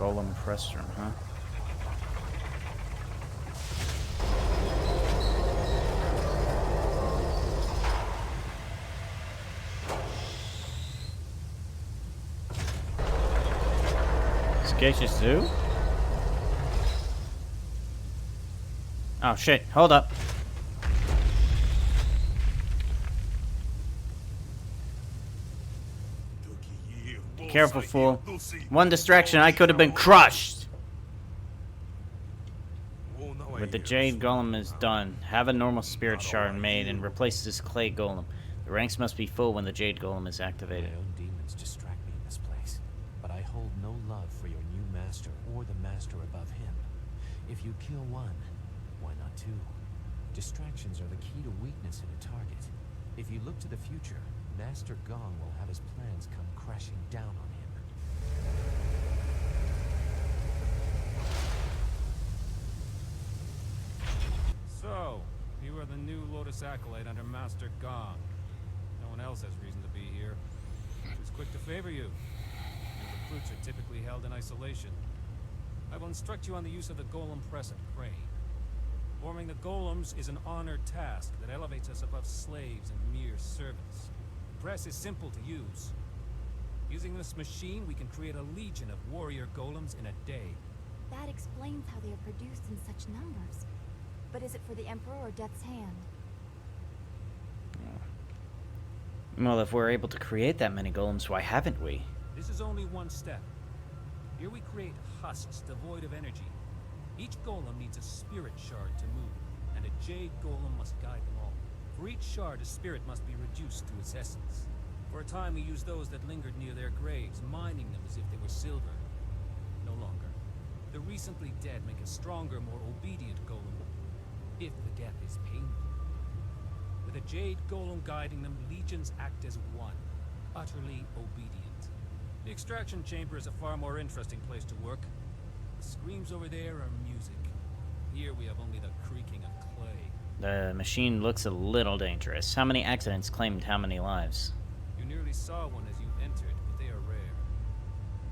Golem press room, huh? Sketches Zoo? Oh shit, hold up. Be careful, fool. One distraction, I could have been crushed. With the Jade Golem is done, have a normal spirit shard made and replace this clay golem. The ranks must be full when the Jade Golem is activated. My own demons distract me in this place, but I hold no love for your new master or the master above him. If you kill one, why not two? Distractions are the key to weakness in a target. If you look to the future, Master Gong will have his plans come crashing down on him. So, you are the new Lotus Acolyte under Master Gong. No one else has reason to be here. He's quick to favor you. Your recruits are typically held in isolation. I will instruct you on the use of the Golem Press at Crane. Forming the Golems is an honored task that elevates us above slaves and mere servants. The press is simple to use. Using this machine, we can create a legion of warrior golems in a day. That explains how they are produced in such numbers. But is it for the Emperor or Death's Hand? Well, if we're able to create that many golems, why haven't we? This is only one step. Here we create husks devoid of energy. Each golem needs a spirit shard to move, and a Jade golem must guide them all. For each shard, a spirit must be reduced to its essence. For a time, we used those that lingered near their graves, mining them as if they were silver. No longer. The recently dead make a stronger, more obedient golem, if the death is painful. With a Jade golem guiding them, legions act as one, utterly obedient. The extraction chamber is a far more interesting place to work. The screams over there are music. Here we have only the creaking of clay. The machine looks a little dangerous. How many accidents claimed how many lives? You nearly saw one as you entered, but they are rare.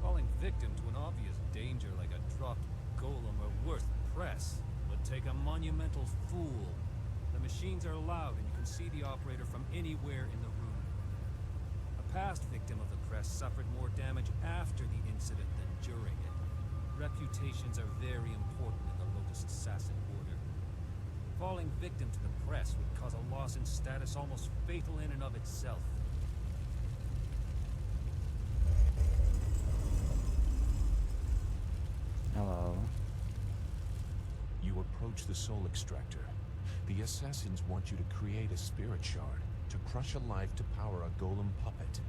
Falling victim to an obvious danger like a dropped golem or worse, press, would take a monumental fool. The machines are loud and you can see the operator from anywhere in the room. A past victim of the press suffered more damage after the incident than during it. Reputations are very important in the Lotus Assassin Order. Falling victim to the press would cause a loss in status almost fatal in and of itself. Hello. You approach the soul extractor. The assassins want you to create a spirit shard to crush a life to power a golem puppet.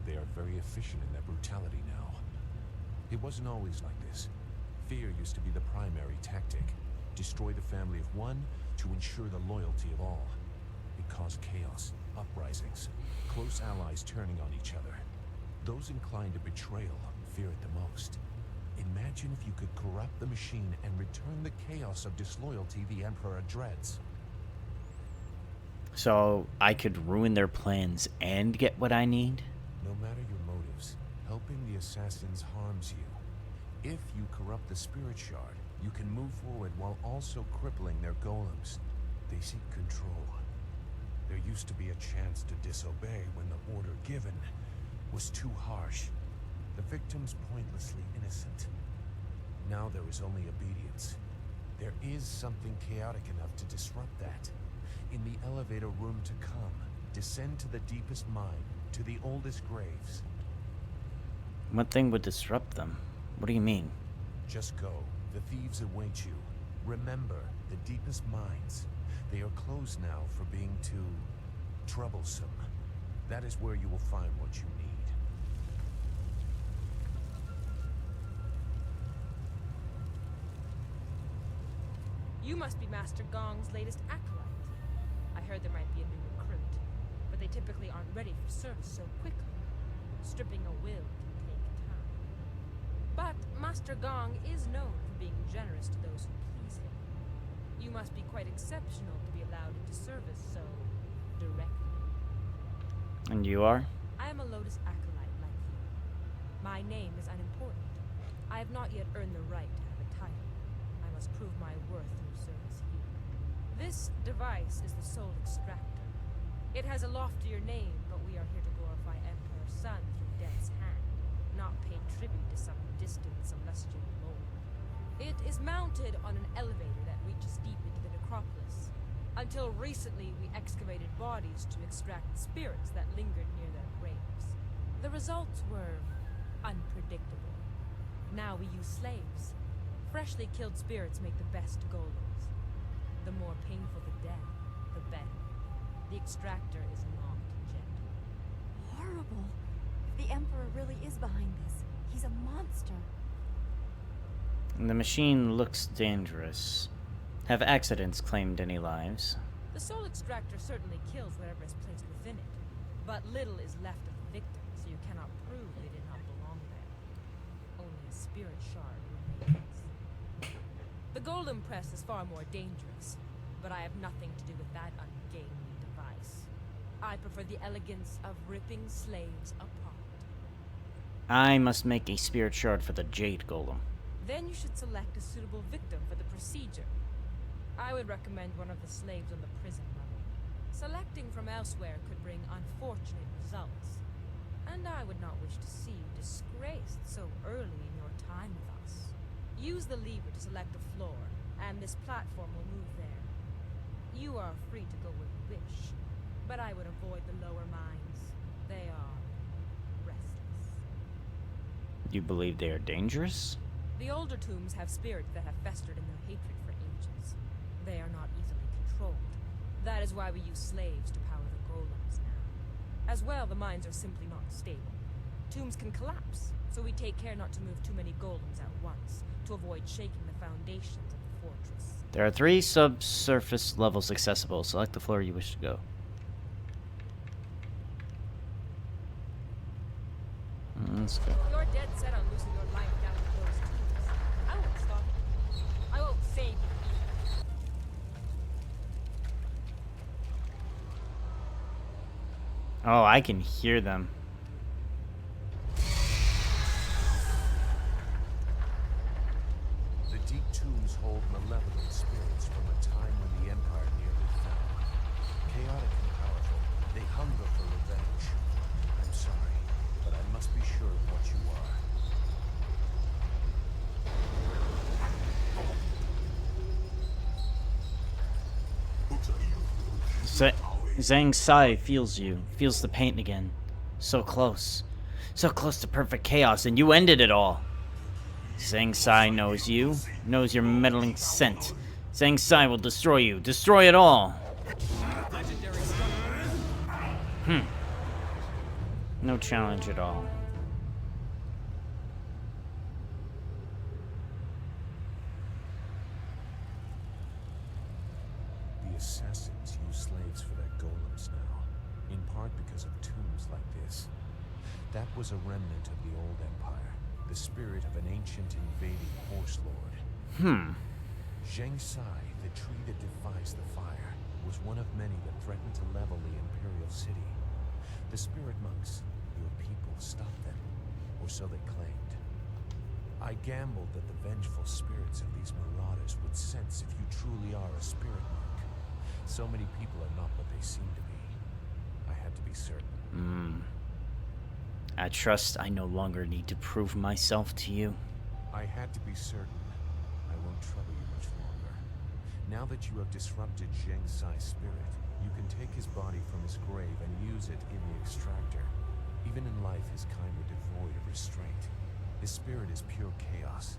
They are very efficient in their brutality now. It wasn't always like this. Fear used to be the primary tactic. Destroy the family of one to ensure the loyalty of all. It caused chaos, uprisings, close allies turning on each other. Those inclined to betrayal fear it the most. Imagine if you could corrupt the machine and return the chaos of disloyalty the Emperor dreads. So I could ruin their plans and get what I need? No matter your motives, helping the assassins harms you. If you corrupt the spirit shard, you can move forward while also crippling their golems. They seek control. There used to be a chance to disobey when the order given was too harsh. The victims pointlessly innocent. Now there is only obedience. There is something chaotic enough to disrupt that. In the elevator room to come, descend to the deepest mine, to the oldest graves. What thing would disrupt them? What do you mean? Just go. The thieves await you. Remember, the deepest mines. They are closed now for being too troublesome. That is where you will find what you need. You must be Master Gong's latest acolyte. I heard there might be a new recruit, but they typically aren't ready for service so quickly. Stripping a will can take time. But Master Gong is known for being generous to those who please him. You must be quite exceptional to be allowed into service so directly. And you are? I am a Lotus acolyte like you. My name is unimportant. I have not yet earned the right to have a title. I must prove my worth through service here. This device is the Soul Extractor. It has a loftier name, but we are here to glorify Emperor Sun through Death's hand, not pay tribute to some distant celestial lord. It is mounted on an elevator that reaches deep into the necropolis. Until recently, we excavated bodies to extract spirits that lingered near their graves. The results were unpredictable. Now we use slaves. Freshly killed spirits make the best golems. The more painful the death, the better. The extractor is not gentle. Horrible. If the Emperor really is behind this, he's a monster. The machine looks dangerous. Have accidents claimed any lives? The Soul Extractor certainly kills whatever is placed within it, but little is left of the victim, so you cannot prove they did not belong there. Only a spirit shard remains. The golem press is far more dangerous, but I have nothing to do with that ungainly device. I prefer the elegance of ripping slaves apart. I must make a spirit shard for the Jade Golem. Then you should select a suitable victim for the procedure. I would recommend one of the slaves on the prison level. Selecting from elsewhere could bring unfortunate results, and I would not wish to see you disgraced so early in your time with us. Use the lever to select a floor, and this platform will move there. You are free to go where you wish, but I would avoid the lower mines. They are restless. You believe they are dangerous? The older tombs have spirits that have festered in their hatred for ages. They are not easily controlled. That is why we use slaves to power the golems now. As well, the mines are simply not stable. Tombs can collapse, so we take care not to move too many golems at once, to avoid shaking the foundations of the fortress. There are 3 subsurface levels accessible. Select the floor you wish to go. Let's go. You're dead set on losing your life down to those tombs. I won't stop you. I won't save you either. Oh, I can hear them. The deep tombs hold malevolent spirits from a time when the Empire nearly fell. Chaotic and powerful, they hunger for revenge. I'm sorry, but I must be sure of what you are. Zhang Sai feels you, feels the pain again. So close. So close to perfect chaos, and you ended it all. Zhang Sai knows you, knows your meddling scent. Zhang Sai will destroy you, destroy it all. No challenge at all. The assassins use slaves for their golems now, in part because of tombs like this. That was a remnant of the old empire, the spirit of an ancient invading horse lord. Zhang Sai, the tree that defies the fire, was one of many that threatened to level the imperial city. The spirit monks, your people, stopped them, or so they claimed. I gambled that the vengeful spirits of these marauders would sense if you truly are a spirit monk. So many people are not what they seem to be. I had to be certain. I trust I no longer need to prove myself to you. I had to be certain. I won't trouble you much longer. Now that you have disrupted Zhang Sai's spirit, you can take his body from his grave and use it in the extractor. Even in life, his kind were devoid of restraint. His spirit is pure chaos.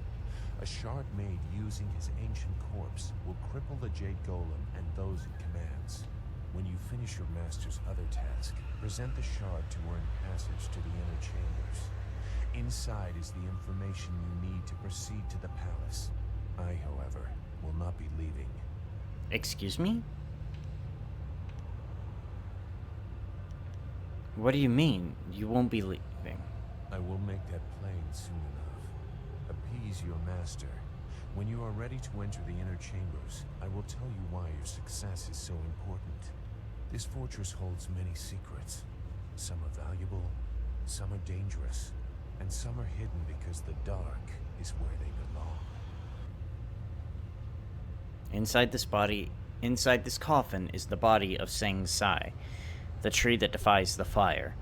A shard made using his ancient corpse will cripple the Jade Golem and those it commands. When you finish your master's other task, present the shard to earn passage to the inner chambers. Inside is the information you need to proceed to the palace. I, however, will not be leaving. Excuse me? What do you mean, you won't be leaving? I will make that plain soon enough. Appease your master. When you are ready to enter the inner chambers, I will tell you why your success is so important. This fortress holds many secrets. Some are valuable, some are dangerous, and some are hidden because the dark is where they belong. Inside this coffin is the body of Sang Sai, the tree that defies the fire.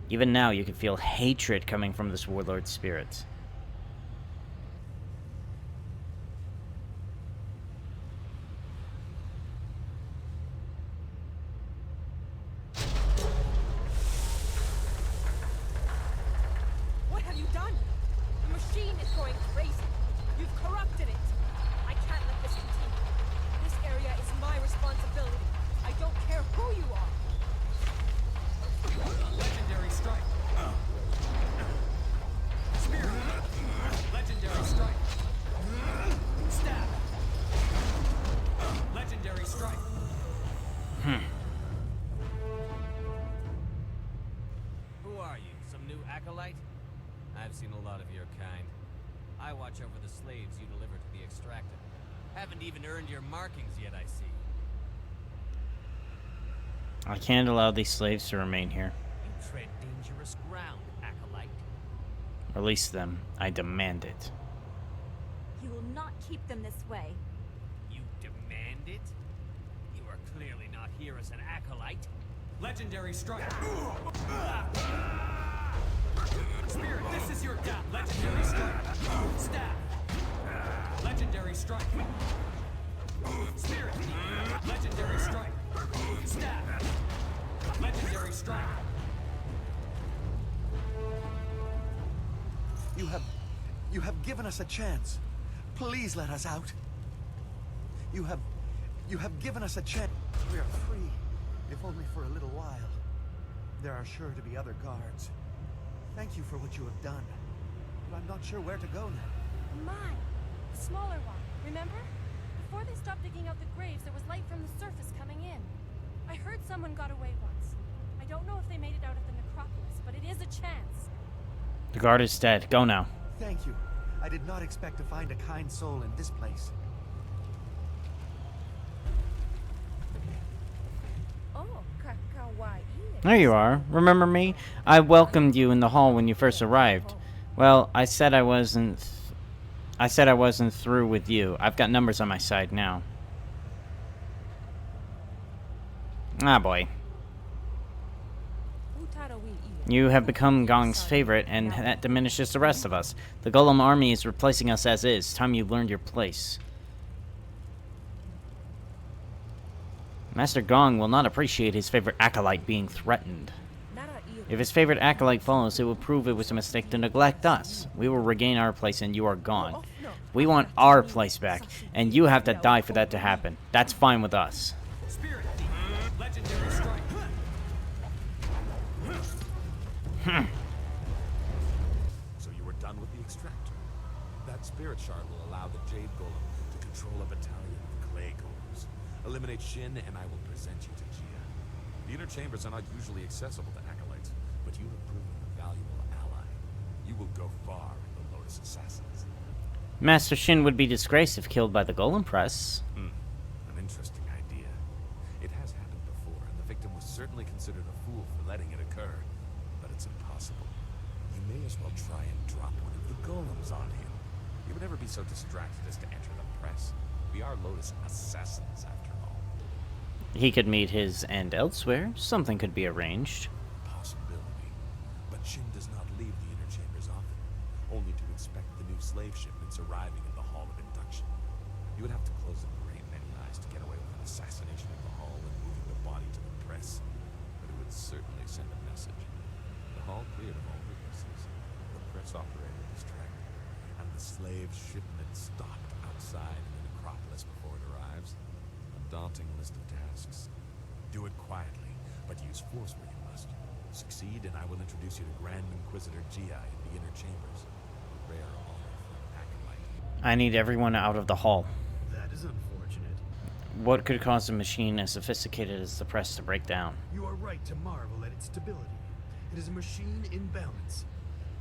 Even now, you can feel hatred coming from this warlord's spirit. What have you done? The machine is going crazy. You've corrupted it. I can't let this continue. This area is my responsibility. I don't care who you are. Legendary strike. Spirit. Legendary strike. Stab. Legendary strike. Who are you? Some new acolyte? I've seen a lot of your kind. I watch over the slaves you deliver to the extractor. Haven't even earned your markings yet, I see. I can't allow these slaves to remain here. You tread dangerous ground, acolyte. Release them. I demand it. You will not keep them this way. You demand it? You are clearly not here as an acolyte. Legendary strike. Spirit, this is your death. Legendary strike. Stab. Legendary strike. Spirit. Legendary strike. Stab. Legendary strike. You have given us a chance. Please let us out. You have given us a chance. We are free, if only for a little while. There are sure to be other guards. Thank you for what you have done. But I'm not sure where to go now. Mine. The smaller one. Remember? Before they stopped digging out the graves, there was light from the surface coming in. I heard someone got away once. I don't know if they made it out of the necropolis, but it is a chance. The guard is dead. Go now. Thank you. I did not expect to find a kind soul in this place. Oh, kawaii. There you are. Remember me? I welcomed you in the hall when you first arrived. Well, I said I wasn't through with you. I've got numbers on my side now. Ah, boy. You have become Gong's favorite, and that diminishes the rest of us. The Golem army is replacing us as is. Time you learned your place. Master Gong will not appreciate his favorite acolyte being threatened. If his favorite acolyte follows, it will prove it was a mistake to neglect us. We will regain our place and you are gone. We want our place back, and you have to die for that to happen. That's fine with us. Spirit. Legendary strike. So you were done with the extractor. That spirit shard will allow the Jade Golem to control a battalion of clay golems. Eliminate Shin and I will present you to Gia. The inner chambers are not usually accessible to acolytes, but you have proven a valuable ally. You will go far in the Lotus assassins. Master Shin would be disgraced if killed by the Golem Press. An interesting idea. It has happened before, and the victim was certainly considered a fool for letting it occur. But it's impossible. You may as well try and drop one of the golems on him. You would never be so distracted as to enter the press. We are Lotus assassins, after all. He could meet his end elsewhere. Something could be arranged. Possibility. But Shin does not leave the inner chambers often, only to inspect the new slave shipments arriving at the Hall of Induction. You would have to close the brain many eyes to get away with an assassination in the hall and moving the body to the press. But it would certainly send a message. The hall cleared of all witnesses. The press operator distracted, and the slave shipment stopped outside in the necropolis before it arrives. A daunting list of tasks. Do it quietly, but use force where you must. Succeed, and I will introduce you to Grand Inquisitor Gia in the inner chambers. A rare honor for an acolyte. I need everyone out of the hall. That is unfortunate. What could cause a machine as sophisticated as the press to break down? You are right to marvel at its stability. It is a machine in balance.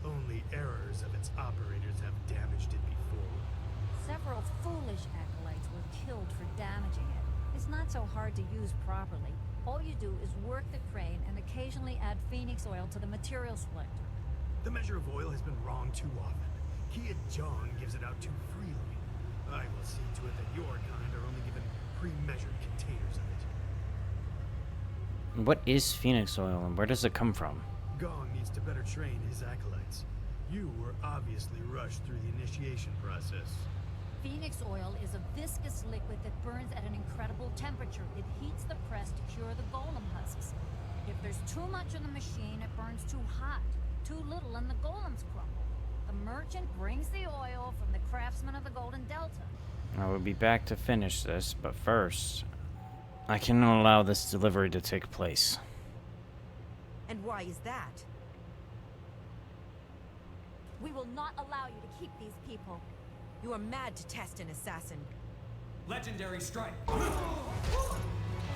Only errors of its operators have damaged it before. Several foolish acolytes were killed for damaging it. It's not so hard to use properly. All you do is work the crane and occasionally add phoenix oil to the material selector. The measure of oil has been wrong too often. Kia Jong gives it out too freely. I will see to it that your kind are only given pre-measured containers of it. What is Phoenix oil and where does it come from? Gong needs to better train his acolytes. You were obviously rushed through the initiation process. Phoenix oil is a viscous liquid that burns at an incredible temperature. It heats the press to cure the golem husks. If there's too much in the machine, it burns too hot. Too little and the golems crumble. The merchant brings the oil from the craftsman of the Golden Delta. I will be back to finish this, but first, I cannot allow this delivery to take place. And why is that? We will not allow you to keep these people. You are mad to test an assassin. Legendary strike.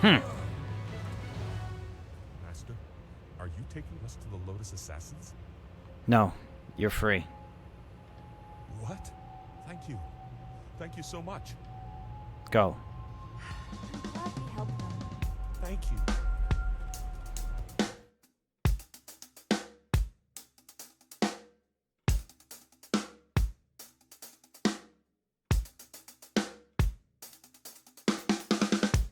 Master, are you taking us to the Lotus Assassins? No, you're free. What? Thank you. Thank you so much. Go. I'm glad we helped them. Thank you.